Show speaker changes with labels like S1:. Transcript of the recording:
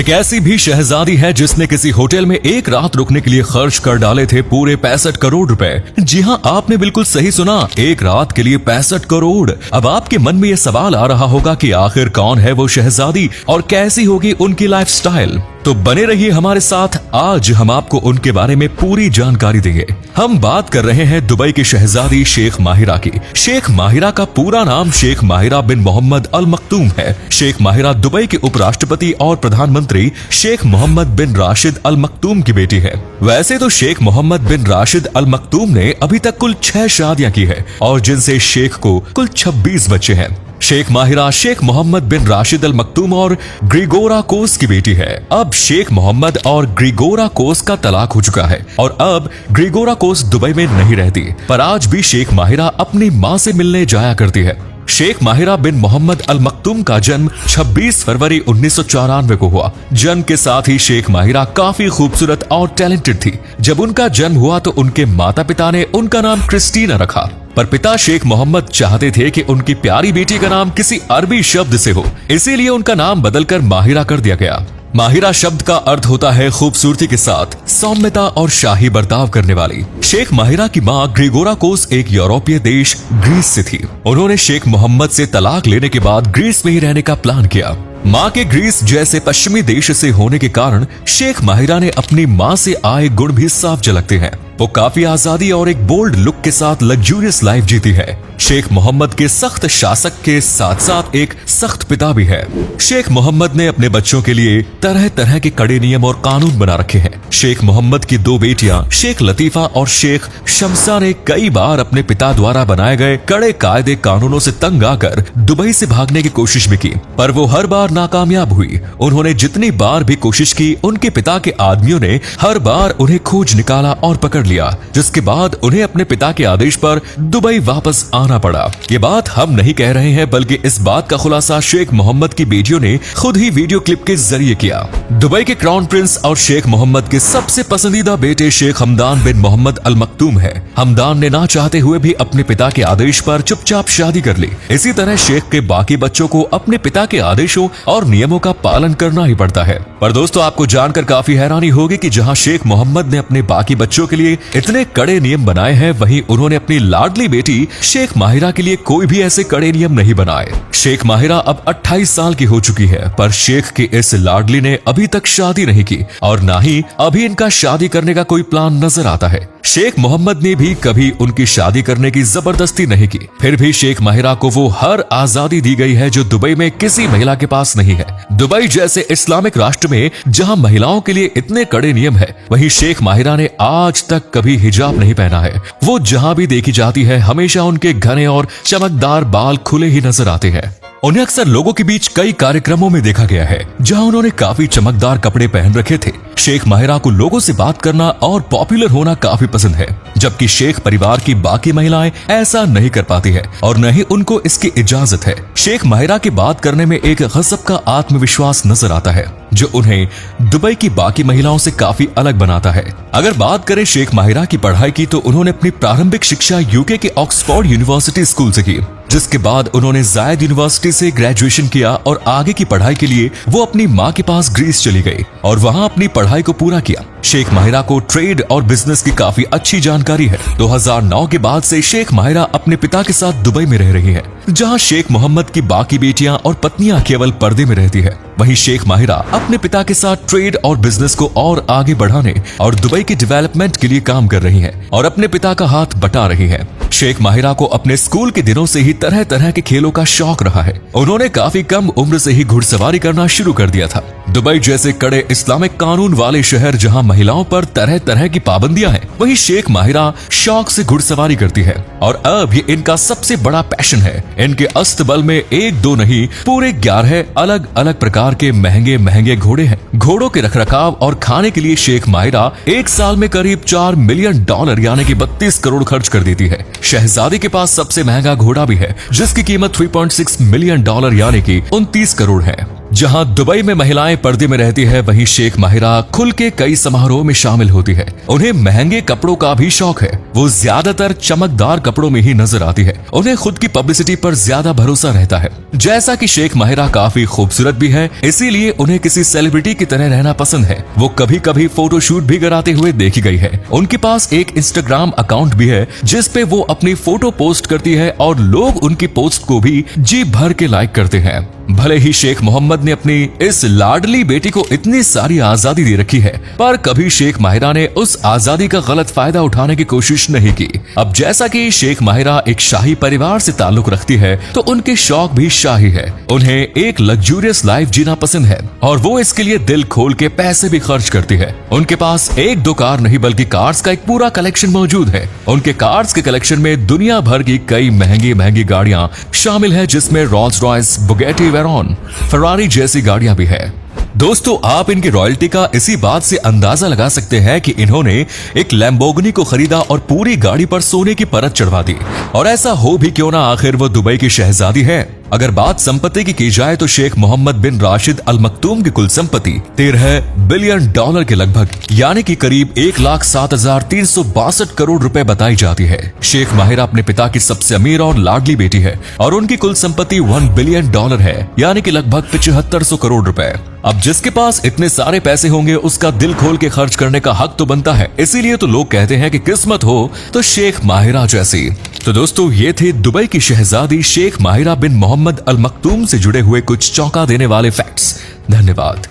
S1: एक ऐसी भी शहजादी है जिसने किसी होटल में एक रात रुकने के लिए खर्च कर डाले थे पूरे 65 करोड़ रुपए। जी हाँ, आपने बिल्कुल सही सुना, एक रात के लिए 65 करोड़। अब आपके मन में ये सवाल आ रहा होगा कि आखिर कौन है वो शहजादी और कैसी होगी उनकी लाइफस्टाइल। तो बने रहिए हमारे साथ, आज हम आपको उनके बारे में पूरी जानकारी देंगे। हम बात कर रहे हैं दुबई की शहजादी शेख माहिरा की। शेख माहिरा का पूरा नाम शेख माहिरा बिन मोहम्मद अल मखतूम है। शेख माहिरा दुबई के उपराष्ट्रपति और प्रधानमंत्री शेख मोहम्मद बिन राशिद अल मखतूम की बेटी है। वैसे तो शेख मोहम्मद बिन राशिद अल मखतूम ने अभी तक कुल 6 शादियां की है और जिनसे शेख को कुल 26 बच्चे हैं। शेख माहिरा शेख मोहम्मद बिन राशिद अल मखतूम और ग्रिगोरा कोस की बेटी है। अब शेख मोहम्मद और ग्रिगोरा कोस का तलाक हो चुका है और अब ग्रिगोरा कोस दुबई में नहीं रहती, पर आज भी शेख माहिरा अपनी मां से मिलने जाया करती है। शेख माहिरा बिन मोहम्मद अल मखतूम का जन्म 26 फरवरी 1994 को हुआ। जन्म के साथ ही शेख माहिरा काफी खूबसूरत और टैलेंटेड थी। जब उनका जन्म हुआ तो उनके माता पिता ने उनका नाम क्रिस्टीना रखा, पर पिता शेख मोहम्मद चाहते थे कि उनकी प्यारी बेटी का नाम किसी अरबी शब्द से हो, इसीलिए उनका नाम बदलकर माहिरा कर दिया गया। माहिरा शब्द का अर्थ होता है खूबसूरती के साथ सौम्यता और शाही बर्ताव करने वाली। शेख माहिरा की मां ग्रिगोरा कोस एक यूरोपीय देश ग्रीस से थी। उन्होंने शेख मोहम्मद से तलाक लेने के बाद ग्रीस में ही रहने का प्लान किया। मां के ग्रीस जैसे पश्चिमी देश से होने के कारण शेख माहिरा ने अपनी मां से आए गुण भी साफ झलकते हैं। वो काफी आजादी और एक बोल्ड लुक के साथ लग्जूरियस लाइफ जीती है। शेख मोहम्मद के सख्त शासक के साथ साथ एक सख्त पिता भी है। शेख मोहम्मद ने अपने बच्चों के लिए तरह तरह के कड़े नियम और कानून बना रखे हैं। शेख मोहम्मद की 2 बेटियां शेख लतीफा और शेख शमसा ने कई बार अपने पिता द्वारा बनाए गए कड़े कायदे कानूनों से तंग आकर दुबई से भागने की कोशिश भी की, पर वो हर बार नाकामयाब हुई। उन्होंने जितनी बार भी कोशिश की, उनके पिता के आदमियों ने हर बार उन्हें खोज निकाला और पकड़ लिया, जिसके बाद उन्हें अपने पिता के आदेश पर दुबई वापस आना पड़ा। ये बात हम नहीं कह रहे हैं, बल्कि इस बात का खुलासा शेख मोहम्मद की बेटियों ने खुद ही वीडियो क्लिप के जरिए किया। दुबई के क्राउन प्रिंस और शेख मोहम्मद के सबसे पसंदीदा बेटे शेख हमदान बिन मोहम्मद अल मखतूम है। हमदान ने ना चाहते हुए भी अपने पिता के आदेश पर चुपचाप शादी कर ली। इसी तरह शेख के बाकी बच्चों को अपने पिता के आदेशों और नियमों का पालन करना ही पड़ता है। पर दोस्तों, आपको जानकर काफी हैरानी होगी कि जहां शेख मोहम्मद ने अपने बाकी बच्चों के लिए इतने कड़े नियम बनाए हैं, वहीं उन्होंने अपनी लाडली बेटी शेख माहिरा के लिए कोई भी ऐसे कड़े नियम नहीं बनाए। शेख माहिरा अब 28 साल की हो चुकी है, पर शेख की इस लाडली ने अभी तक शादी नहीं की और ना ही अभी इनका शादी करने का कोई प्लान नजर आता है। शेख मोहम्मद ने भी कभी उनकी शादी करने की जबरदस्ती नहीं की, फिर भी शेख माहिरा को वो हर आजादी दी गई है जो दुबई में किसी महिला के पास नहीं है। दुबई जैसे इस्लामिक राष्ट्र में जहां महिलाओं के लिए इतने कड़े नियम है, वहीं शेख माहिरा ने आज तक कभी हिजाब नहीं पहना है। वो जहां भी देखी जाती है, हमेशा उनके घने और चमकदार बाल खुले ही नजर आते हैं। उन्हें अक्सर लोगों के बीच कई कार्यक्रमों में देखा गया है जहां उन्होंने काफी चमकदार कपड़े पहन रखे थे। शेख माहिरा को लोगों से बात करना और पॉपुलर होना काफी पसंद है, जबकि शेख परिवार की बाकी महिलाएं ऐसा नहीं कर पाती है और न ही उनको इसकी इजाजत है। शेख माहिरा की बात करने में एक गजब का आत्मविश्वास नजर आता है, जो उन्हें दुबई की बाकी महिलाओं से काफी अलग बनाता है। अगर बात करें शेख माहिरा की पढ़ाई की, तो उन्होंने अपनी प्रारंभिक शिक्षा यूके के ऑक्सफोर्ड यूनिवर्सिटी स्कूल से की, जिसके बाद उन्होंने जायद यूनिवर्सिटी से ग्रेजुएशन किया और आगे की पढ़ाई के लिए वो अपनी मां के पास ग्रीस चली गई और वहां अपनी पढ़ाई को पूरा किया। शेख माहिरा को ट्रेड और बिजनेस की काफी अच्छी जानकारी है। 2009 के बाद से शेख माहिरा अपने पिता के साथ दुबई में रह रही है, जहां शेख मोहम्मद की बाकी बेटियां और पत्नियां केवल पर्दे में रहती है। वहीं शेख माहिरा अपने पिता के साथ ट्रेड और बिजनेस को और आगे बढ़ाने और दुबई की डेवलपमेंट के लिए काम कर रही है और अपने पिता का हाथ बटा रही है। शेख माहिरा को अपने स्कूल के दिनों से ही तरह तरह के खेलों का शौक रहा है। उन्होंने काफी कम उम्र से ही घुड़सवारी करना शुरू कर दिया था। दुबई जैसे कड़े इस्लामिक कानून वाले शहर जहां महिलाओं पर तरह तरह की पाबंदियां हैं, वहीं शेख माहिरा शौक से घुड़सवारी करती है और अब ये इनका सबसे बड़ा पैशन है। इनके अस्तबल में 1-2 नहीं, पूरे 11 अलग अलग प्रकार के महंगे महंगे घोड़े हैं। घोड़ों के रखरखाव और खाने के लिए शेख माहिरा एक साल में करीब $4 मिलियन यानी कि 32 करोड़ खर्च कर देती है। शहजादी के पास सबसे महंगा घोड़ा भी है, जिसकी कीमत $3.6 मिलियन यानी कि 29 करोड़ है। जहां दुबई में महिलाएं पर्दे में रहती है, वहीं शेख माहिरा खुल के कई समारोह में शामिल होती है। उन्हें महंगे कपड़ों का भी शौक है। वो ज्यादातर चमकदार कपड़ों में ही नजर आती है। उन्हें खुद की पब्लिसिटी पर ज्यादा भरोसा रहता है। जैसा कि शेख माहिरा काफी खूबसूरत भी है, इसीलिए उन्हें किसी सेलिब्रिटी की तरह रहना पसंद है। वो कभी कभी फोटोशूट भी कराते हुए देखी गई है। उनके पास एक इंस्टाग्राम अकाउंट भी है जिस पे वो अपनी फोटो पोस्ट करती है और लोग उनकी पोस्ट को भी जी भर के लाइक करते हैं। भले ही शेख मोहम्मद ने अपनी इस लाडली बेटी को इतनी सारी आजादी दे रखी है, पर कभी शेख माहिरा ने उस आजादी का गलत फायदा उठाने की कोशिश नहीं की। अब जैसा कि शेख माहिरा एक शाही परिवार से ताल्लुक रखती है, तो उनके शौक भी शाही है। उन्हें एक लग्जूरियस लाइफ जीना पसंद है और वो इसके लिए दिल खोल के पैसे भी खर्च करती है। उनके पास एक दो कार नहीं बल्कि कार्स का एक पूरा कलेक्शन मौजूद है। उनके कार्स के कलेक्शन में दुनिया भर की कई महंगी महंगी गाड़ियां शामिल है, जिसमें रोल्स रॉयस, बुगैटी वेरॉन, फरारी जैसी गाड़ियां भी है। दोस्तों, आप इनकी रॉयल्टी का इसी बात से अंदाजा लगा सकते हैं कि इन्होंने एक लैम्बोर्गिनी को खरीदा और पूरी गाड़ी पर सोने की परत चढ़वा दी। और ऐसा हो भी क्यों ना, आखिर वो दुबई की शहजादी है। अगर बात संपत्ति की जाए तो शेख मोहम्मद बिन राशिद अल मक्तूम की कुल संपत्ति 13 बिलियन डॉलर के लगभग, यानी कि करीब 1,07,362 करोड़ रुपए बताई जाती है। शेख माहिरा अपने पिता की सबसे अमीर और लाडली बेटी है और उनकी कुल संपत्ति 1 बिलियन डॉलर है, यानी कि लगभग 7500 करोड़ रुपए। अब जिसके पास इतने सारे पैसे होंगे, उसका दिल खोल के खर्च करने का हक तो बनता है। इसीलिए तो लोग कहते हैं कि किस्मत हो तो शेख माहिरा जैसी। तो दोस्तों, ये थे दुबई की शहजादी शेख माहिरा बिन मोहम्मद अल मक्तूम से जुड़े हुए कुछ चौंका देने वाले फैक्ट्स। धन्यवाद।